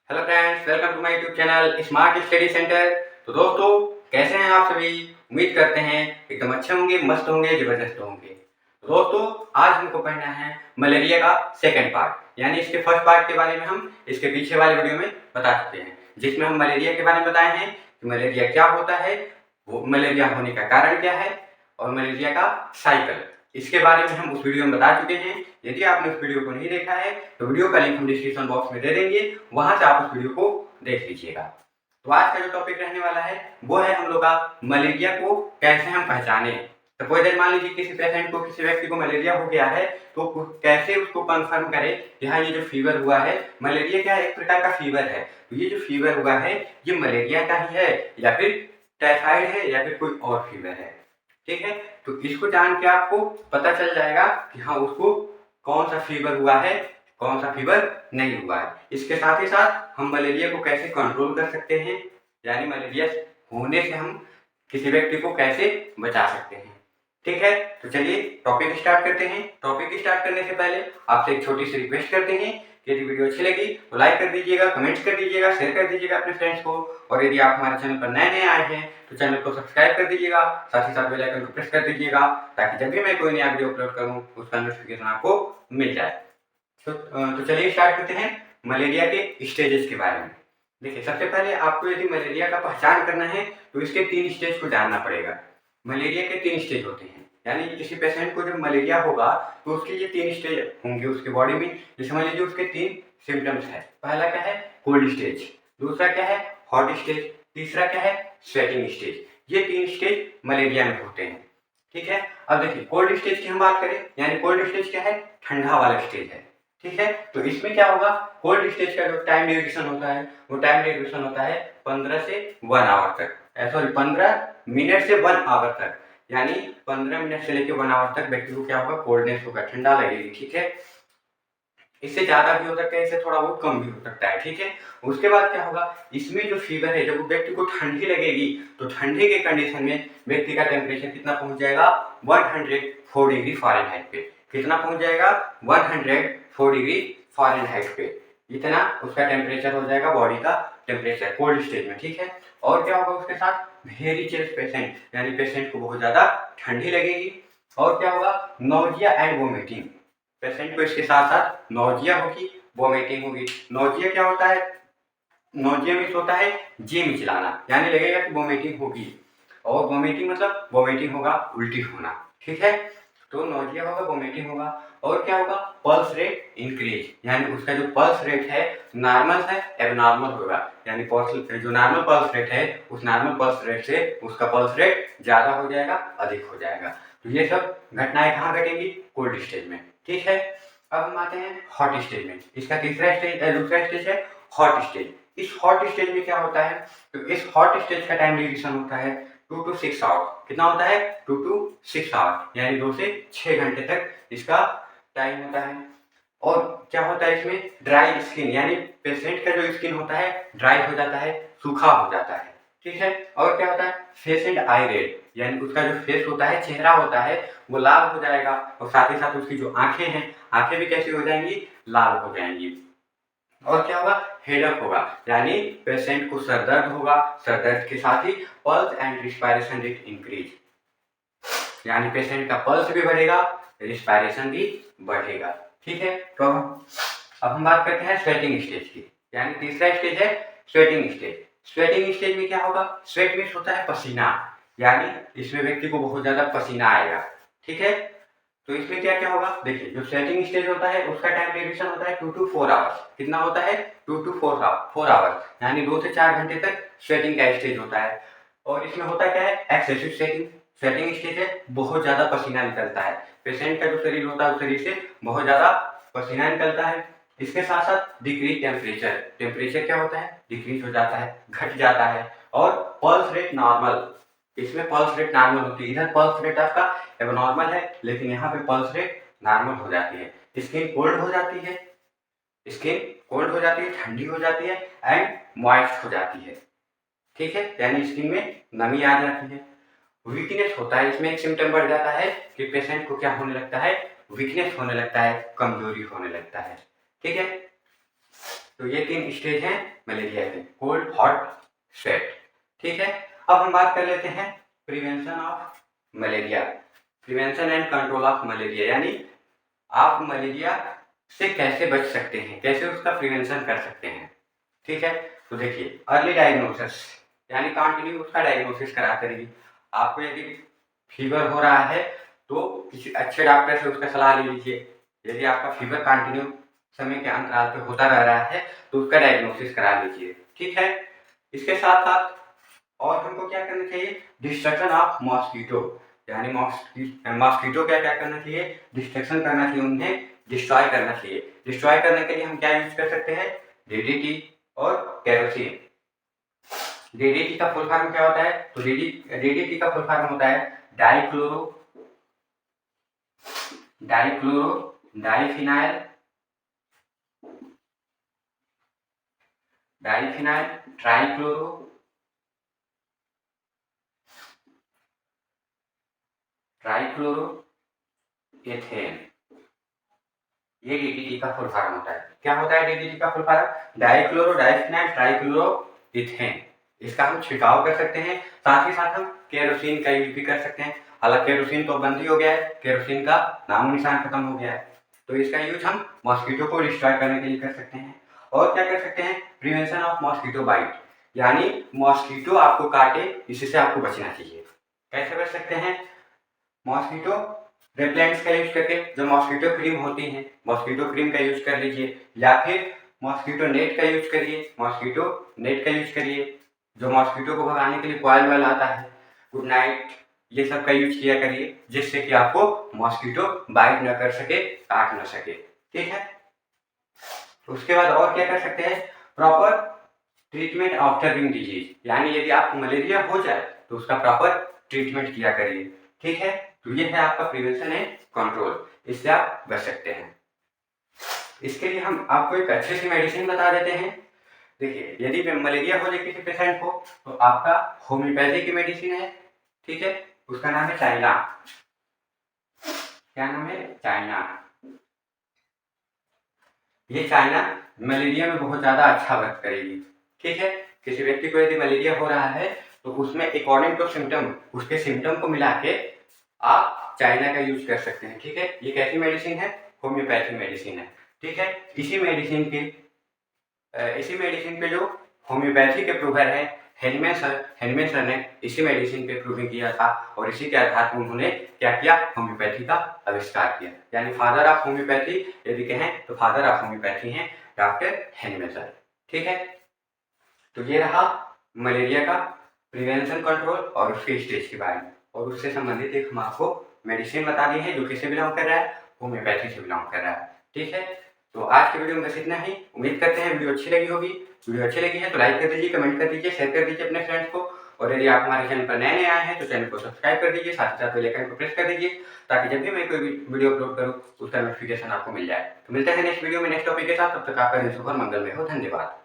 Hello friends, welcome to my YouTube channel smart study centre. तो दोस्तों, कैसे हैं आप सभी? उम्मीद करते हैं एकदम अच्छे होंगे, मस्त होंगे, जबरदस्त होंगे। तो दोस्तों, आज हमको पढ़ना है मलेरिया का सेकंड पार्ट। यानी इसके फर्स्ट पार्ट के बारे में हम इसके पीछे वाले वीडियो में बता चुके हैं, जिसमें हम मलेरिया के बारे में बताए हैं कि मलेरिया क्या होता है, वो मलेरिया होने का कारण क्या है और मलेरिया का साइकिल, इसके बारे में हम उस वीडियो में बता चुके हैं। यदि आपने उस वीडियो को नहीं देखा है तो वीडियो का लिंक हम डिस्क्रिप्शन बॉक्स में दे देंगे, वहां से आप उस वीडियो को देख लीजिएगा। तो आज का जो टॉपिक रहने वाला है वो है हम लोग का मलेरिया को कैसे हम पहचाने। सपोज दैट मान लीजिए किसी पेशेंट को, किसी व्यक्ति को मलेरिया हो गया है, तो कैसे उसको कंफर्म करें कि हाँ, ये जो फीवर हुआ है, मलेरिया क्या एक प्रकार का फीवर है, तो ये जो फीवर हुआ है ये मलेरिया का ही है या फिर टाइफाइड है या फिर कोई और फीवर है। ठीक है, तो इसको जान के आपको पता चल जाएगा कि हाँ, उसको कौन सा फीवर हुआ है, कौन सा फीवर नहीं हुआ है। इसके साथ ही साथ हम मलेरिया को कैसे कंट्रोल कर सकते हैं, यानी मलेरिया होने से हम किसी व्यक्ति को कैसे बचा सकते हैं। ठीक है, तो चलिए टॉपिक स्टार्ट करते हैं। टॉपिक स्टार्ट करने से पहले आपसे एक छोटी सी रिक्वेस्ट करते हैं कि यदि वीडियो अच्छी लगी तो लाइक कर दीजिएगा, कमेंट्स कर दीजिएगा, शेयर कर दीजिएगा अपने फ्रेंड्स को। और यदि आप हमारे चैनल पर नए नए आए हैं तो चैनल को सब्सक्राइब कर दीजिएगा, साथ ही साथ बेल आइकन को प्रेस कर दीजिएगा, ताकि जब भी मैं कोई नया वीडियो अपलोड करूं उसका नोटिफिकेशन आपको मिल जाए। तो चलिए स्टार्ट करते हैं मलेरिया के स्टेजेस के बारे में। देखिए, सबसे पहले आपको यदि मलेरिया का पहचान करना है तो इसके 3 स्टेज को जानना पड़ेगा। मलेरिया के 3 स्टेज होते हैं, यानी किसी पेशेंट को जब मलेरिया होगा तो उसके ये 3 स्टेज होंगे उसके बॉडी में। जैसे समझ लीजिए उसके 3 सिम्टम्स है। पहला क्या है? कोल्ड स्टेज, दूसरा क्या है? हॉट स्टेज, तीसरा क्या है? Sweating stage. ये 3 स्टेज मलेरिया में होते हैं। ठीक है, अब देखिए कोल्ड स्टेज की हम बात करें, यानी कोल्ड स्टेज क्या है? ठंडा वाला स्टेज है। ठीक है, तो इसमें क्या होगा? कोल्ड स्टेज का जो टाइम ड्यूरेशन होता है वो टाइम ड्यूरेशन होता है 15 से 1 आवर तक, सॉरी 15 मिनट से 1 आवर तक, यानी 15 मिनट से लेकर 1 आवर तक व्यक्ति को क्या होगा? कोल्डनेस होगा, ठंडा लगेगी। ठीक है, इससे ज्यादा भी हो सकता है, इससे थोड़ा बहुत कम भी हो सकता है। ठीक है, उसके बाद क्या होगा? इसमें जो फीवर है, जब व्यक्ति को ठंडी लगेगी तो ठंडी के कंडीशन में व्यक्ति का टेम्परेचर कितना पहुंच जाएगा? 104 डिग्री फ़ारेनहाइट पे। कितना पहुंच जाएगा? 104 डिग्री फ़ारेनहाइट पे। इतना उसका टेम्परेचर हो जाएगा, बॉडी का टेम्परेचर कोल्ड स्टेज में। ठीक है, और क्या होगा उसके साथ? वेरी चिल्ड पेशेंट, यानी पेशेंट को बहुत ज्यादा ठंडी लगेगी। और क्या होगा? नोजिया एंड वोमिटिंग, पेशेंट को इसके साथ साथ नोजिया होगी, वोमिटिंग होगी। नोजिया क्या होता है? नोजिया मीन्स होता है जी मिचलाना, यानी लगेगा कि वोमिटिंग होगी। और वोमिटिंग मतलब वोमिटिंग होगा, उल्टी होना। ठीक है, तो नोजिया होगा, वोमिटिंग होगा। और क्या होगा? पल्स रेट इंक्रीज, यानी उसका जो पल्स रेट है नॉर्मल है एबनॉर्मल होगा, यानी जो नॉर्मल पल्स रेट है उस नॉर्मल पल्स रेट से उसका पल्स रेट ज्यादा हो जाएगा, अधिक हो जाएगा। तो ये सब घटनाएं कहाँ घटेंगी? कोल्ड स्टेज में। ठीक है, अब हम आते हैं हॉट स्टेज में। इसका दूसरा स्टेज है हॉट स्टेज। इस हॉट स्टेज में क्या होता है? तो इस हॉट स्टेज का टाइम ड्यूरेशन होता है 2 to 6 आवर। कितना होता है? 2 to 6 आवर, यानी 2 से 6 घंटे तक इसका टाइम होता है। और क्या होता है इसमें? ड्राई स्किन, यानी पेशेंट का जो स्किन होता है ड्राई हो जाता है, सूखा हो जाता है। ठीक है, और क्या होता है? फेस एंड आई रेड, यानी उसका जो फेस होता है, चेहरा होता है, वो लाल हो जाएगा। और साथ ही साथ उसकी जो आंखें हैं, आंखें भी कैसी हो जाएंगी? लाल हो जाएंगी। और क्या होगा? हेडेक होगा, यानी पेशेंट को सर दर्द होगा। सर दर्द के साथ ही pulse and respiration rate increase, यानी पेशेंट का पल्स भी बढ़ेगा, रिस्पायरेशन भी बढ़ेगा। ठीक है, तो अब हम बात करते हैं स्वेटिंग स्टेज की, यानी तीसरा स्टेज है स्वेटिंग स्टेज। स्वेटिंग स्टेज में क्या होगा? स्वेट मीन्स होता है पसीना, यानी इसमें व्यक्ति को बहुत ज्यादा पसीना आएगा। ठीक है, तो इसमें क्या क्या होगा? देखिए, जो स्वेटिंग स्टेज होता है उसका टाइम ड्यूरेशन होता है 2 to 4 आवर्स। कितना होता है? 2 to 4 आवर्स, यानी 2 से 4 घंटे तक स्वेटिंग का स्टेज होता है। और इसमें होता क्या है? Excessive sweating. स्वेटिंग स्टेज है, बहुत ज्यादा पसीना निकलता है, पेशेंट का जो शरीर होता है उस शरीर से बहुत ज्यादा पसीना निकलता है। इसके साथ साथ डिक्रीज टेम्परेचर, टेम्परेचर क्या होता है? डिक्रीज हो जाता है, घट जाता है। और पल्स रेट नॉर्मल, इसमें पल्स रेट नॉर्मल होती है। इधर पल्स रेट आपका एबनॉर्मल है, लेकिन यहाँ पे पल्स रेट नॉर्मल हो जाती है। स्किन कोल्ड हो जाती है, स्किन कोल्ड हो जाती है, ठंडी हो जाती है एंड मॉइस्ट हो जाती है। ठीक है, यानी स्किन में नमी आ जाती है। वीकनेस होता है, इसमें एक सिम्टम बढ़ जाता है कि पेशेंट को क्या होने लगता है? वीकनेस होने लगता है, कमजोरी होने लगता है। ठीक है, तो ये 3 स्टेज हैं मलेरिया के, कोल्ड, हॉट, स्वेट। ठीक है, अब हम बात कर लेते हैं prevention of malaria, prevention and control of malaria, यानी आप मलेरिया से कैसे बच सकते हैं, कैसे उसका प्रिवेंशन कर सकते हैं। ठीक है, तो देखिए अर्ली डायग्नोसिस, यानी कंटिन्यू उसका डायग्नोसिस कराते रहिए। आपको यदि फीवर हो रहा है तो किसी अच्छे डॉक्टर से उसका सलाह ले लीजिए। यदि आपका फीवर कंटिन्यू समय के अंतराल पे होता रह रहा है तो उसका डायग्नोसिस करा लीजिए। ठीक है, इसके साथ साथ और हमको क्या करना चाहिए, डिस्ट्रक्शन ऑफ मॉस्किटो, यानी मॉस्किटो क्या क्या करना चाहिए, डिस्ट्रक्शन करना चाहिए, उन्हें डिस्ट्रॉय करना चाहिए। डिस्ट्रॉय करने के लिए हम क्या यूज कर सकते हैं, डीडीटी और केरोसिन। डीडीटी का फुल फॉर्म क्या होता है, तो डीडीटी का फुल फॉर्म होता है डाइफिनाइल ट्राइक्लोरोएथेन, ये डीडीटी का फुल फॉर्म होता है। क्या होता है डीडीटी का फुल फॉर्म, डाइफिनाइल ट्राइक्लोरोएथेन। इसका हम छिड़काव कर सकते हैं, साथ ही साथ हम केरोसिन का यूज भी कर सकते हैं। हालांकि केरोसिन तो बंद ही हो गया है, केरोसिन का नामो निशान खत्म हो गया है, तो इसका यूज हम मॉस्किटो को डिस्ट्रॉय करने के लिए कर सकते हैं। और क्या कर सकते हैं, प्रिवेंशन ऑफ मॉस्किटो बाइट, यानी मॉस्किटो आपको काटे इससे आपको बचना चाहिए। कैसे बच सकते हैं, मॉस्किटो रेपेलेंट्स का यूज करके, जो मॉस्किटो क्रीम होती है मॉस्किटो क्रीम का यूज कर लीजिए, या फिर मॉस्किटो नेट का यूज करिए, जो मॉस्किटो को भगाने के लिए कॉइल वाला आता है, गुड नाइट, ये सब का यूज किया करिए, जिससे कि आपको मॉस्किटो बाइट न कर सके, काट न सके। ठीक है, उसके बाद और क्या कर सकते हैं, proper treatment after wing disease, यानी यदि आपको मलेरिया हो जाए तो उसका प्रॉपर ट्रीटमेंट किया करिए। ठीक है, तो ये है आपका प्रिवेंशन एंड कंट्रोल, इससे आप बच सकते हैं। इसके लिए हम आपको एक अच्छी सी मेडिसिन बता देते हैं। देखिए, यदि मलेरिया हो जाए किसी पेशेंट को तो आपका होम्योपैथी की मेडिसिन है। ठीक है, उसका नाम है चाइना। क्या नाम है, चाइना। ये चाइना मलेरिया में बहुत ज्यादा अच्छा वर्क करेगी। ठीक है, किसी व्यक्ति को यदि मलेरिया हो रहा है तो उसमें अकॉर्डिंग टू सिम्टम, उसके सिम्टम को मिला के आप चाइना का यूज कर सकते हैं। ठीक है, ये कैसी मेडिसिन है, होम्योपैथिक मेडिसिन है। ठीक है, इसी मेडिसिन पे जो होम्योपैथी के प्रूवर है हेनमैन सर ने इसी मेडिसिन पे प्रूविंग किया था, और इसी के आधार पर उन्होंने क्या किया, होम्योपैथी का आविष्कार किया। यानी फादर ऑफ होम्योपैथी यदि कहें तो फादर ऑफ होम्योपैथी हैं डॉक्टर हेनमैन सर। ठीक है, तो ये रहा मलेरिया का प्रिवेंशन कंट्रोल और उसके स्टेज के बारे में, और उससे संबंधित एक हम आपको मेडिसिन बता दी है जो किससे बिलोंग कर रहा है, होम्योपैथी से बिलोंग कर रहा है। ठीक है, तो आज के वीडियो में बस इतना ही। उम्मीद करते हैं वीडियो अच्छी लगी होगी। वीडियो अच्छी लगी है तो लाइक कर दीजिए, कमेंट कर दीजिए, शेयर कर दीजिए अपने फ्रेंड्स को, और यदि आप हमारे चैनल पर नए आए हैं तो चैनल को सब्सक्राइब कर दीजिए, साथ ही साथ बेल आइकन को प्रेस कर दीजिए, ताकि जब भी मैं कोई वीडियो अपलोड करूँ उसका नोटिफिकेशन आपको मिल जाए। तो मिलते हैं नेक्स्ट वीडियो में नेक्स्ट टॉपिक के साथ, तब तक आपका दिन शुभ और मंगलमय हो। धन्यवाद।